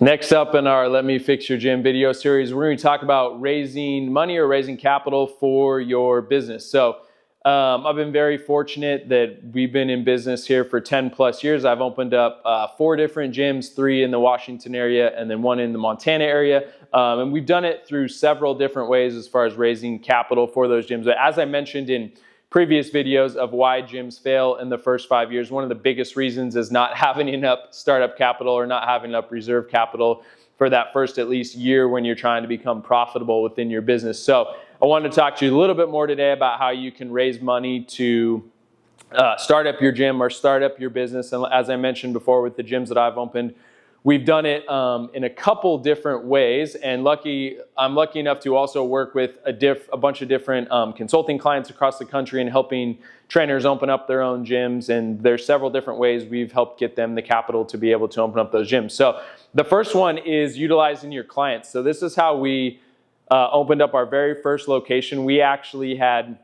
Next up in our Let Me Fix Your Gym video series, we're going to talk about raising money or raising capital for your business. So I've been very fortunate that we've been in business here for 10 plus years. I've opened up 4 different gyms, 3 in the Washington area and then 1 in the Montana area. And we've done it through several different ways as far as raising capital for those gyms. But as I mentioned in previous videos of why gyms fail in the first 5 years, one of the biggest reasons is not having enough startup capital or not having enough reserve capital for that first at least year when you're trying to become profitable within your business. So I wanted to talk to you a little bit more today about how you can raise money to start up your gym or start up your business. And as I mentioned before with the gyms that I've opened, we've done it in a couple different ways, and I'm lucky enough to also work with a bunch of different consulting clients across the country and helping trainers open up their own gyms. And there's several different ways we've helped get them the capital to be able to open up those gyms. So the first one is utilizing your clients. So this is how we opened up our very first location. We actually had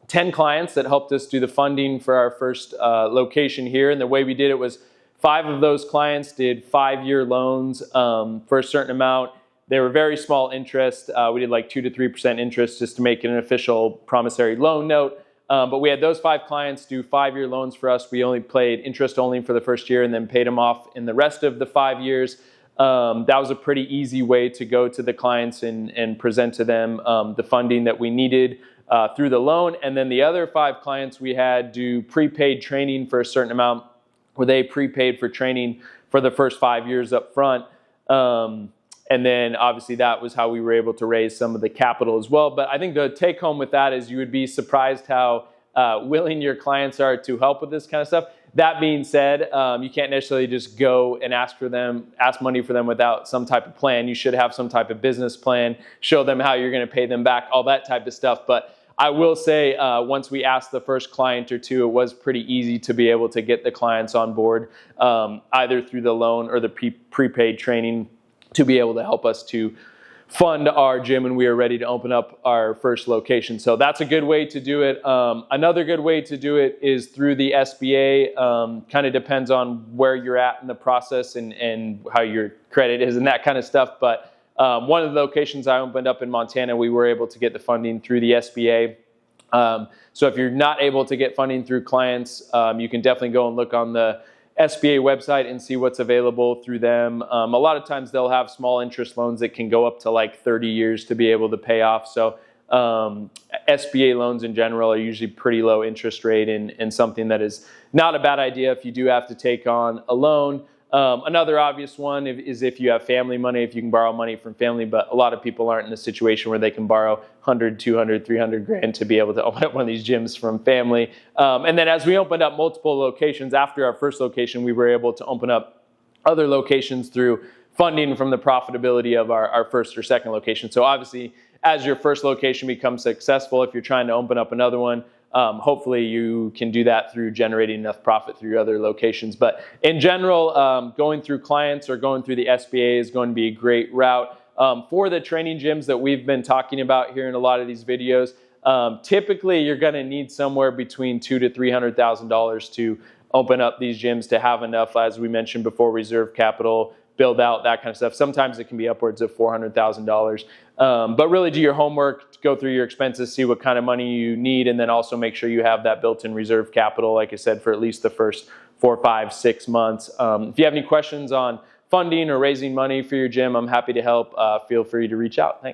10 clients that helped us do the funding for our first location here. And the way we did it was 5 of those clients did 5-year loans for a certain amount. They were very small interest. We did like 2 to 3% interest just to make it an official promissory loan note. But we had those 5 clients do 5-year loans for us. We only paid interest only for the first year and then paid them off in the rest of the 5 years. That was a pretty easy way to go to the clients and present to them the funding that we needed through the loan. And then the other 5 clients we had do prepaid training for a certain amount, where they prepaid for training for the first 5 years up front. And then obviously that was how we were able to raise some of the capital as well. But I think the take home with that is you would be surprised how willing your clients are to help with this kind of stuff. That being said, you can't necessarily just go and ask money for them without some type of plan. You should have some type of business plan, show them how you're going to pay them back, all that type of stuff. But I will say once we asked the first client or 2, it was pretty easy to be able to get the clients on board, either through the loan or the prepaid training, to be able to help us to fund our gym when we are ready to open up our first location. So that's a good way to do it. Another good way to do it is through the SBA. Kind of depends on where you're at in the process and how your credit is and that kind of stuff. But one of the locations I opened up in Montana, we were able to get the funding through the SBA. So if you're not able to get funding through clients, you can definitely go and look on the SBA website and see what's available through them. A lot of times they'll have small interest loans that can go up to like 30 years to be able to pay off. So SBA loans in general are usually pretty low interest rate and something that is not a bad idea if you do have to take on a loan. Another obvious one is if you have family money, if you can borrow money from family, but a lot of people aren't in a situation where they can borrow 100, 200, 300 grand to be able to open up one of these gyms from family. And then as we opened up multiple locations after our first location, we were able to open up other locations through funding from the profitability of our first or second location. So obviously, as your first location becomes successful, if you're trying to open up another one, hopefully you can do that through generating enough profit through your other locations. But in general, going through clients or going through the SBA is going to be a great route. For the training gyms that we've been talking about here in a lot of these videos, typically you're going to need somewhere between $200,000 to $300,000 to open up these gyms to have enough, as we mentioned before, reserve capital, build out, that kind of stuff. Sometimes it can be upwards of $400,000. But really do your homework, go through your expenses, see what kind of money you need, and then also make sure you have that built-in reserve capital, like I said, for at least the first 4, 5, 6 months. If you have any questions on funding or raising money for your gym, I'm happy to help. Feel free to reach out. Thanks.